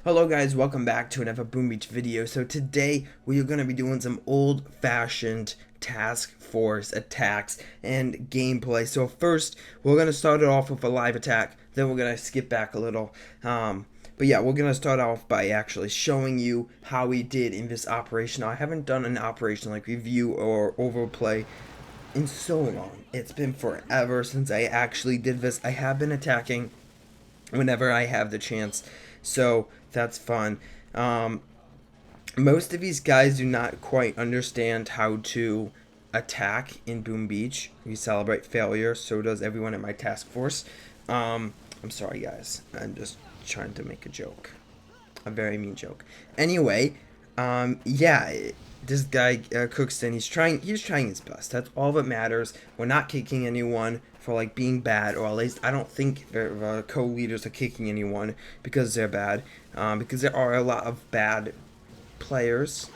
Hello guys, welcome back to another Boom Beach video. So today we are going to be doing some old-fashioned task force attacks and gameplay. So first we're going to start it off with a live attack, then we're going to skip back a little. But yeah, we're going to start off by actually showing you how we did in this operation. Now, I haven't done an operation like review or overplay in so long. It's been forever since I actually did this. I have been attacking whenever I have the chance, so that's fun. Most of these guys do not quite understand how to attack in Boom Beach. We celebrate failure, so does everyone in my task force. I'm sorry guys, I'm just trying to make a joke, a very mean joke. Anyway, yeah, this guy Cookston, he's trying his best. That's all that matters. We're not kicking anyone for like being bad, or at least I don't think the co-leaders are kicking anyone because they're bad. Because there are a lot of bad players.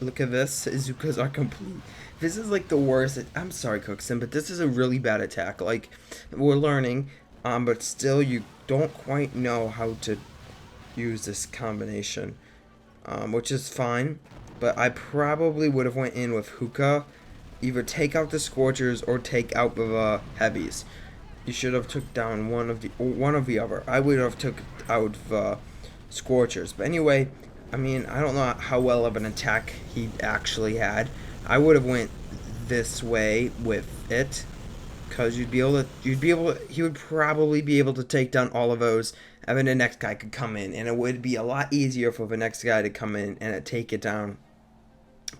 Look at this. Izuka's are complete. This is like the worst. I'm sorry, Cookson, but this is a really bad attack. Like, we're learning, but still you don't quite know how to use this combination, which is fine. But I probably would have went in with Hookah. Either take out the Scorchers or take out the heavies. You should have took down one of the other. I would have took out the Scorchers. But anyway, I mean, I don't know how well of an attack he actually had. I would have went this way with it, because he would probably be able to take down all of those, and then the next guy could come in, and it would be a lot easier for the next guy to come in and take it down.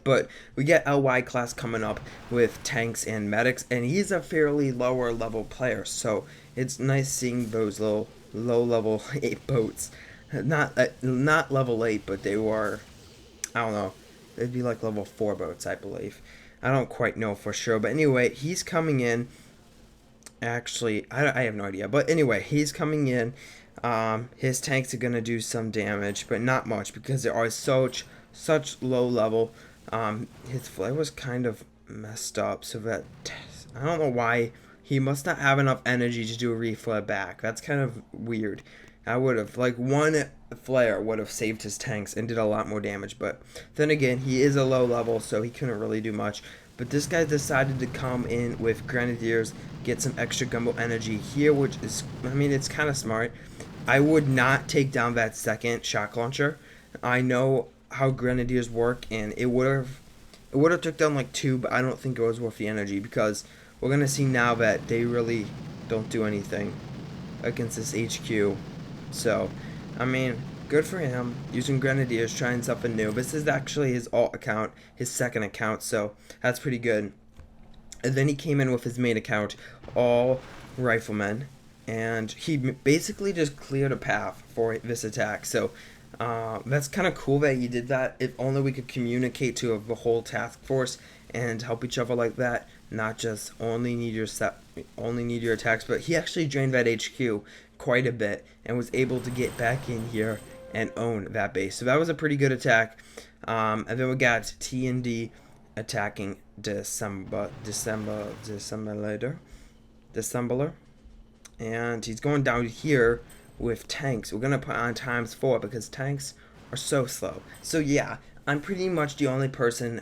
But we get LY class coming up with tanks and medics, and he's a fairly lower level player, so it's nice seeing those little low level 8 boats. Not level 8, but they were, I don't know, they'd be like level 4 boats, I believe. I don't quite know for sure, but anyway, he's coming in. Actually, I have no idea, but anyway, he's coming in. His tanks are gonna do some damage, but not much because they are such low level. His flare was kind of messed up, so that I don't know why. He must not have enough energy to do a reflare back. That's kind of weird. I would have, like, one flare would have saved his tanks and did a lot more damage, but then again, he is a low level, so he couldn't really do much. But this guy decided to come in with Grenadiers, get some extra gumbo energy here, which is, I mean, it's kind of smart. I would not take down that second shock launcher. I know how Grenadiers work, and it would have took down like 2, but I don't think it was worth the energy, because we're gonna see now that they really don't do anything against this HQ. So, I mean, good for him using Grenadiers, trying something new. This is actually his alt account, his second account, so that's pretty good. And then he came in with his main account, all riflemen, and he basically just cleared a path for this attack. So that's kind of cool that he did that. If only we could communicate to the whole task force and help each other like that, not just only need your attacks. But he actually drained that HQ quite a bit and was able to get back in here and own that base. So that was a pretty good attack. And then we got T&D attacking December, and he's going down here with tanks. We're gonna put on ×4 because tanks are so slow. So yeah, I'm pretty much the only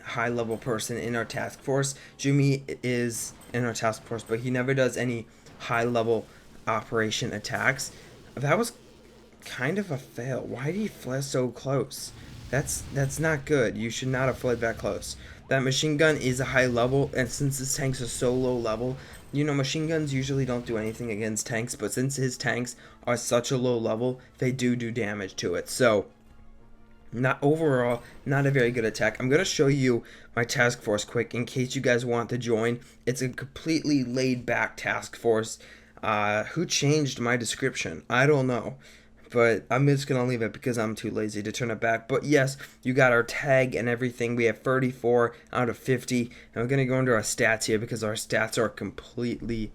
high level person in our task force. Jimmy is in our task force, but he never does any high level operation attacks. That was kind of a fail. Why did he fly so close? That's not good. You should not have fled that close. That machine gun is a high level, and since his tanks are so low level, you know, machine guns usually don't do anything against tanks, but since his tanks are such a low level, they do damage to it. So, overall, not a very good attack. I'm going to show you my task force quick in case you guys want to join. It's a completely laid back task force. Who changed my description? I don't know. But I'm just going to leave it because I'm too lazy to turn it back. But yes, you got our tag and everything. We have 34 out of 50. And we're going to go into our stats here because our stats are completely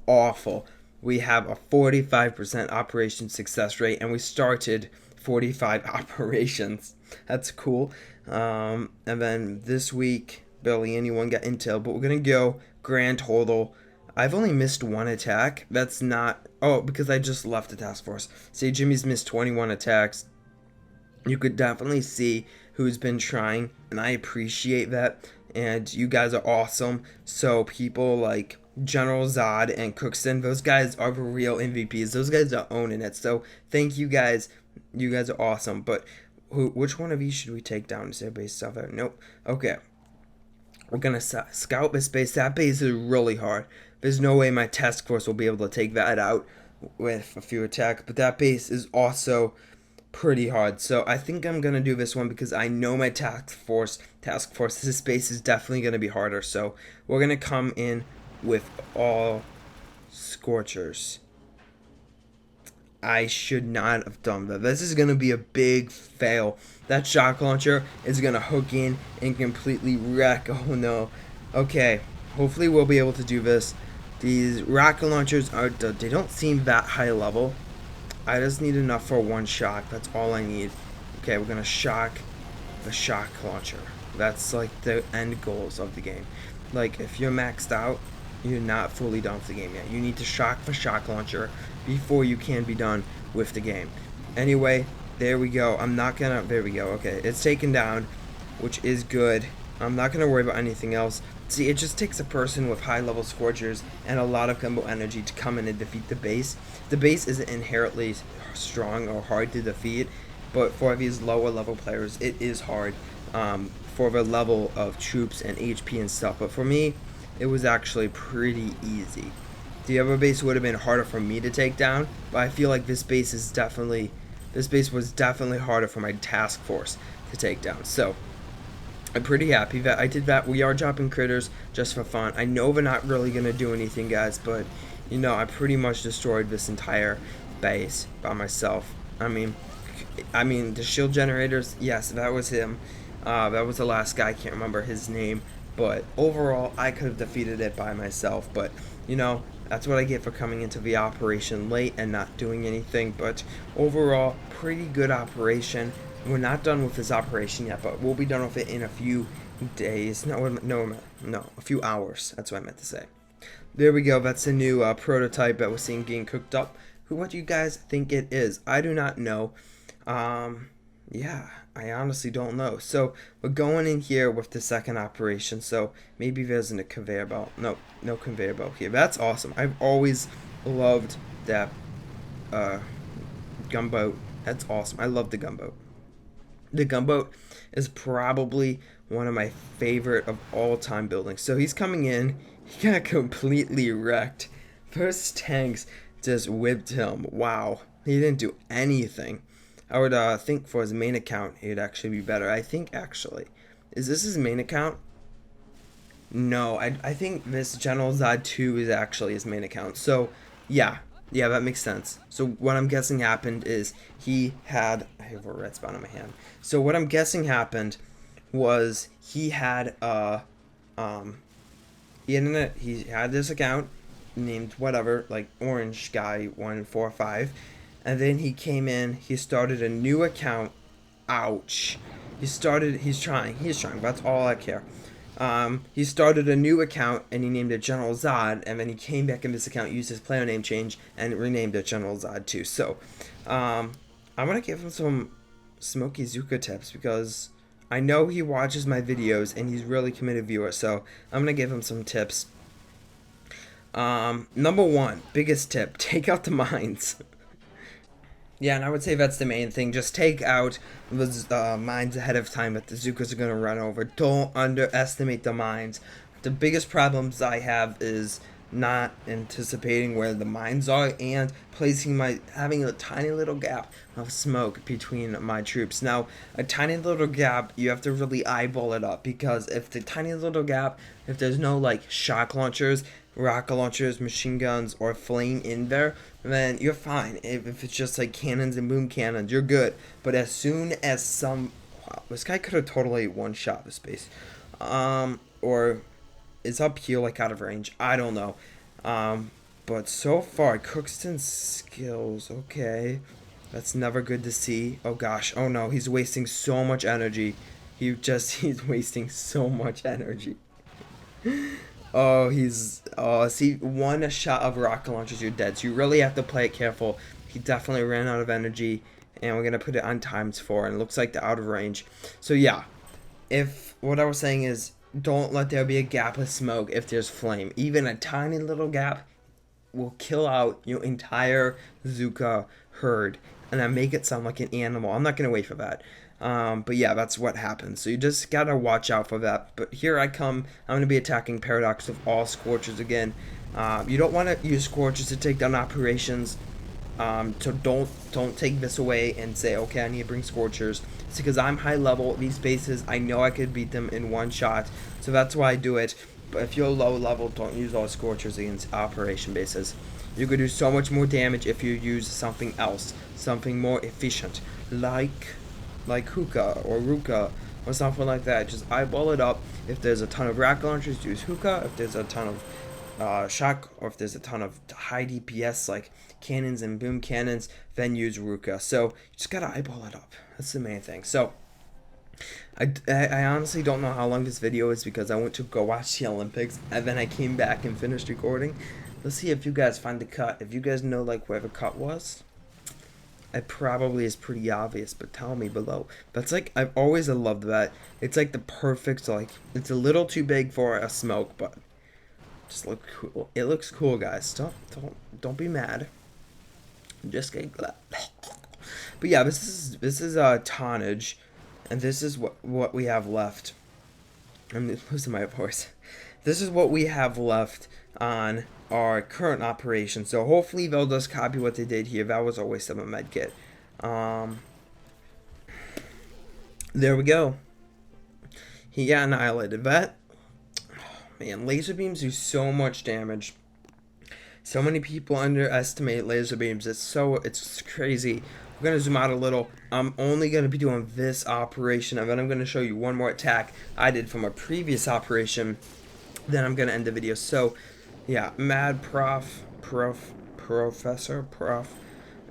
awful. We have a 45% operation success rate, and we started 45 operations. That's cool. And then this week, barely anyone got intel, but we're going to go grand total I've only missed one attack. That's not... Oh, because I just left the task force. See, Jimmy's missed 21 attacks. You could definitely see who's been trying, and I appreciate that. And you guys are awesome. So people like General Zod and Cookson, those guys are the real MVPs. Those guys are owning it. So thank you guys. You guys are awesome. But which one of you should we take down? Is there base stuff there? Nope. Okay. We're gonna scout this base. That base is really hard. There's no way my task force will be able to take that out with a few attacks. But that base is also pretty hard. So I think I'm gonna do this one because I know my task force. This base is definitely gonna be harder. So we're gonna come in with all Scorchers. I should not have done that. This is gonna be a big fail. That shock launcher is gonna hook in and completely wreck. Oh no. Okay. Hopefully we'll be able to do this. These rocket launchers they don't seem that high level. I just need enough for one shock. That's all I need. Okay, we're gonna shock the shock launcher. That's like the end goals of the game. Like if you're maxed out, you're not fully done with the game yet. You need to shock the shock launcher before you can be done with the game. Anyway, there we go. There we go. Okay, it's taken down, which is good. I'm not gonna worry about anything else. See, it just takes a person with high level Scorchers and a lot of combo energy to come in and defeat the base. The base isn't inherently strong or hard to defeat, but for these lower level players, it is hard for the level of troops and HP and stuff. But for me, it was actually pretty easy. The other base would have been harder for me to take down, but I feel like this base was definitely harder for my task force to take down. So I'm pretty happy that I did that. We are dropping critters just for fun. I know they're not really going to do anything, guys, but, you know, I pretty much destroyed this entire base by myself. I mean, the shield generators, yes, that was him. That was the last guy. I can't remember his name. But overall, I could have defeated it by myself. But, you know, that's what I get for coming into the operation late and not doing anything. But overall, pretty good operation. We're not done with this operation yet, but we'll be done with it in a few days. No, a few hours. That's what I meant to say. There we go. That's the new prototype that we're seeing getting cooked up. What do you guys think it is? I do not know. Yeah, I honestly don't know. So we're going in here with the second operation. So maybe there's a conveyor belt. No conveyor belt here. That's awesome. I've always loved that gunboat. That's awesome. I love the gunboat. The gunboat is probably one of my favorite of all time buildings. So he's coming in. He got completely wrecked. First tanks just whipped him. Wow. He didn't do anything. I would think for his main account, he'd actually be better. I think actually. Is this his main account? No, I think this General Zod 2 is actually his main account. So, yeah, that makes sense. So what I'm guessing happened is I have a red spot on my hand. So what I'm guessing happened was he had he had this account named whatever, like Orange Guy 145, and then he came in, he started a new account. Ouch. He's trying, that's all I care. He started a new account and he named it General Zod, and then he came back in this account, used his player name change, and renamed it General Zod 2. So, I'm gonna give him some Smoky Zuka tips because I know he watches my videos and he's really committed viewer. So I'm gonna give him some tips. Number one, biggest tip: take out the mines. Yeah, and I would say that's the main thing. Just take out the mines ahead of time that the Zukas are going to run over. Don't underestimate the mines. The biggest problems I have is not anticipating where the mines are and having a tiny little gap of smoke between my troops. Now, a tiny little gap, you have to really eyeball it up, because if there's no like shock launchers, rocket launchers, machine guns, or flame in there, then you're fine. If it's just like cannons and boom cannons, you're good. But as soon as wow, this guy could have totally one-shot this base. Or is up here like out of range. I don't know. But so far, Cookston's skills, okay. That's never good to see. Oh gosh, oh no, he's wasting so much energy. He's wasting so much energy. See, one shot of rocket launchers, you're dead. So you really have to play it careful. He definitely ran out of energy. and we're going to put it on ×4, and it looks like the out of range. So yeah, if what I was saying is, don't let there be a gap of smoke if there's flame. Even a tiny little gap will kill out your entire Zuka herd, and then make it sound like an animal. I'm not going to wait for that. But yeah, that's what happens. So you just gotta watch out for that. But here I come. I'm gonna be attacking Paradox with all Scorchers again. You don't want to use Scorchers to take down operations. So don't take this away and say, okay, I need to bring Scorchers. It's because I'm high level. These bases, I know I could beat them in one shot. So that's why I do it. But if you're low level, don't use all Scorchers against operation bases. You could do so much more damage if you use something else, something more efficient, like Hookah or Ruka or something like that. Just eyeball it up. If there's a ton of rocket launchers, use Hookah. If there's a ton of shock, or if there's a ton of high DPS like cannons and boom cannons, then use Ruka. So you just gotta eyeball it up. That's the main thing. So I honestly don't know how long this video is, because I went to go watch the Olympics and then I came back and finished recording. Let's see if you guys find the cut. If you guys know like where the cut was, it probably is pretty obvious, but tell me below. That's like, I've always loved that. It's like the perfect, like, it's a little too big for a smoke, but just look cool. It looks cool, guys. Don't be mad. Just get glad. But yeah, this is tonnage, and this is what we have left. I'm losing my voice. This is what we have left on our current operation. So hopefully they'll just copy what they did here. That was a waste of a med kit. There we go. He got annihilated. That, man, laser beams do so much damage. So many people underestimate laser beams. It's crazy. We're gonna zoom out a little. I'm only gonna be doing this operation, and then I'm gonna show you one more attack I did from a previous operation. Then I'm gonna end the video. So yeah, Mad Professor.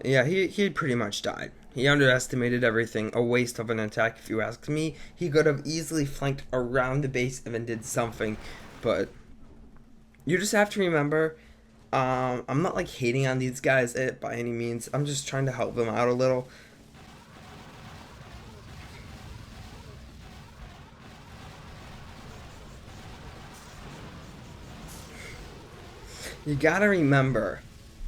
Yeah, he pretty much died. He underestimated everything. A waste of an attack, if you ask me. He could have easily flanked around the base and then did something, but you just have to remember, I'm not like hating on these guys by any means. I'm just trying to help them out a little. You gotta remember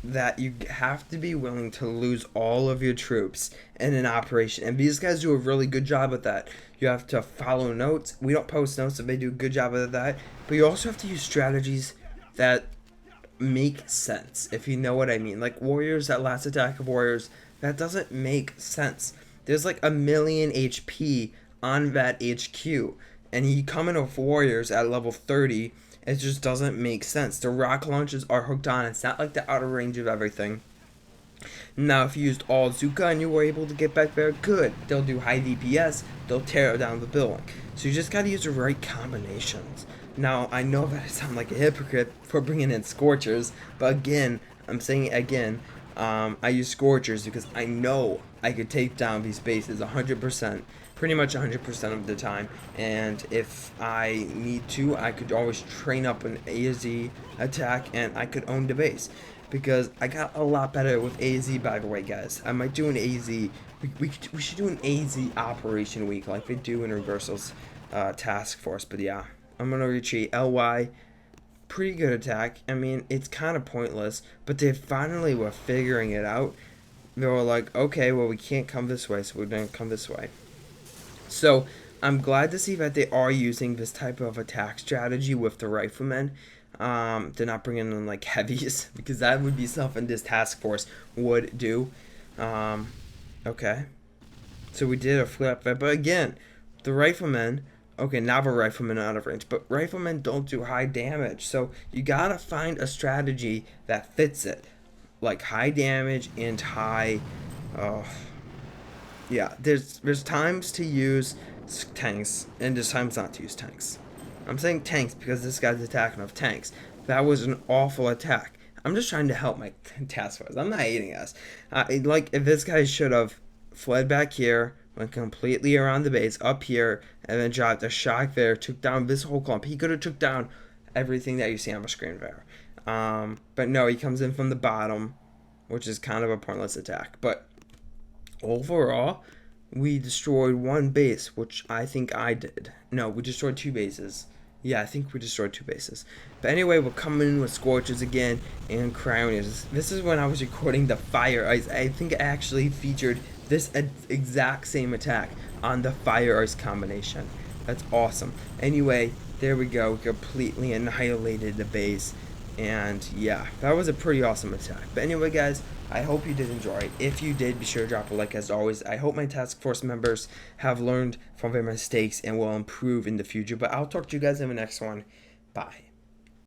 that you have to be willing to lose all of your troops in an operation, and these guys do a really good job at that. You have to follow notes. We don't post notes, so they do a good job at that. But you also have to use strategies that make sense, if you know what I mean. Like Warriors, that last attack of Warriors, that doesn't make sense. There's like 1,000,000 HP on that HQ, and you come in with Warriors at level 30. It just doesn't make sense. The rock launches are hooked on. It's not like the outer range of everything. Now, if you used all Zuka and you were able to get back there, good. They'll do high DPS. They'll tear down the building. So you just got to use the right combinations. Now, I know that I sound like a hypocrite for bringing in Scorchers, but again, I'm saying it again, I use Scorchers because I know I could take down these bases 100%. Pretty much 100% of the time, and if I need to, I could always train up an AZ attack and I could own the base, because I got a lot better with AZ. By the way, guys, I might do an AZ, we should do an AZ operation week like they do in Reversal's task force. But yeah, I'm gonna retreat. LY, pretty good attack. I mean, it's kind of pointless, but they finally were figuring it out. They were like, okay, well, we can't come this way, so we're gonna come this way. So I'm glad to see that they are using this type of attack strategy with the riflemen. They're not bringing in like heavies, because that would be something this task force would do. Okay, so we did a flip there, but again, the riflemen. Okay, now the riflemen are out of range, but riflemen don't do high damage. So you gotta find a strategy that fits it, like high damage and high. Yeah, there's times to use tanks, and there's times not to use tanks. I'm saying tanks because this guy's attacking with tanks. That was an awful attack. I'm just trying to help my task force. I'm not hating us. Like, if this guy should have fled back here, went completely around the base, up here, and then dropped a shock there, took down this whole clump. He could have took down everything that you see on the screen there. But no, he comes in from the bottom, which is kind of a pointless attack. But overall, we destroyed one base, which I think I did. No, we destroyed two bases. Yeah, I think we destroyed two bases. But anyway, we're coming in with Scorches again and Crowners. This is when I was recording the Fire Ice. I think I actually featured this exact same attack on the Fire Ice combination. That's awesome. Anyway, there we go. We completely annihilated the base. And yeah, that was a pretty awesome attack. But anyway, guys, I hope you did enjoy it. If you did, be sure to drop a like as always. I hope my task force members have learned from their mistakes and will improve in the future. But I'll talk to you guys in the next one. Bye.